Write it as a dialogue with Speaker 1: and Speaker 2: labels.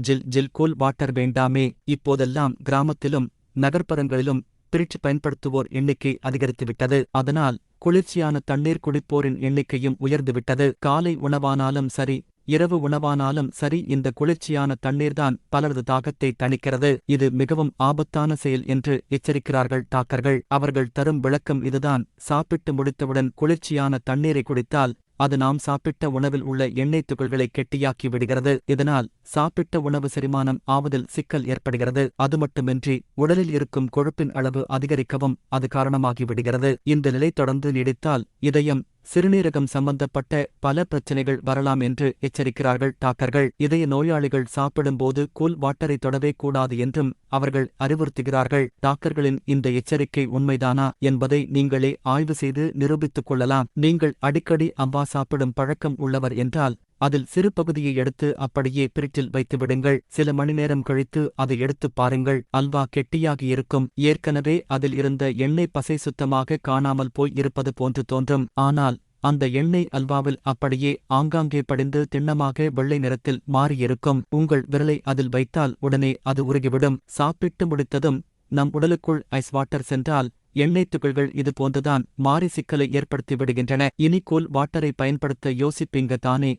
Speaker 1: ஜில் ஜில் cool water வேண்டாமே. இப்போதெல்லாம் கிராமத்திலும் நகர்ப்புறங்களிலும் பிரிட்ஜ் பயன்படுத்துவோர் எண்ணிக்கை அதிகரித்துவிட்டது. அதனால் குளிர்ச்சியான தண்ணீர் குடிப்போரின் எண்ணிக்கையும் உயர்ந்துவிட்டது. காலை உணவானாலும் சரி, இரவு உணவானாலும் சரி, இந்த குளிர்ச்சியான தண்ணீர்தான் பலரது தாகத்தை தணிக்கிறது. இது மிகவும் ஆபத்தான செயல் என்று எச்சரிக்கிறார்கள் டாக்டர்கள். அவர்கள் தரும் விளக்கம் இதுதான்: சாப்பிட்டு முடித்தவுடன் குளிர்ச்சியான தண்ணீரை குடித்தால் அது நாம் சாப்பிட்ட உணவில் உள்ள எண்ணெய் துகள்களை கெட்டியாக்கி விடுகிறது. இதனால் சாப்பிட்ட உணவு செரிமானம் ஆவதில் சிக்கல் ஏற்படுகிறது. அது மட்டுமின்றி உடலில் இருக்கும் கொழுப்பின் அளவு அதிகரிக்கவும் அது காரணமாகி விடுகிறது. இந்த நிலை தொடர்ந்து நீடித்தால் இதயம், சிறுநீரகம் சம்பந்தப்பட்ட பல பிரச்சனைகள் வரலாம் என்று எச்சரிக்கிறார்கள் டாக்டர்கள். இதய நோயாளிகள் சாப்பிடும்போது கூல் வாட்டரை தொடவே கூடாது என்றும் அவர்கள் அறிவுறுத்துகிறார்கள். டாக்டர்களின் இந்த எச்சரிக்கை உண்மைதானா என்பதை நீங்களே ஆய்வு செய்து நிரூபித்துக் கொள்ளலாம். நீங்கள் அடிக்கடி அம்பா சாப்பிடும் பழக்கம் உள்ளவர் என்றால் அதில் சிறு பகுதியை எடுத்து அப்படியே பிரிட்ஜில் வைத்துவிடுங்கள். சில மணி நேரம் கழித்து அதை எடுத்துப் பாருங்கள். அல்வா கெட்டியாகி இருக்கும். ஏற்கனவே அதில் இருந்த எண்ணெய் பசை சுத்தமாக காணாமல் போய் இருப்பது போன்று தோன்றும். ஆனால் அந்த எண்ணெய் அல்வாவில் அப்படியே ஆங்காங்கே படிந்து திண்ணமாக வெள்ளை நிறத்தில் மாறியிருக்கும். உங்கள் விரலை அதில் வைத்தால் உடனே அது உருகிவிடும். சாப்பிட்டு முடித்ததும் நம் உடலுக்குள் ஐஸ் வாட்டர் சென்றால் எண்ணெய் துகள்கள் இது போன்றுதான் மாறி சிக்கலை ஏற்படுத்தி விடுகின்றன. இனி கூல் வாட்டரை பயன்படுத்த யோசிப்பீங்க தானே?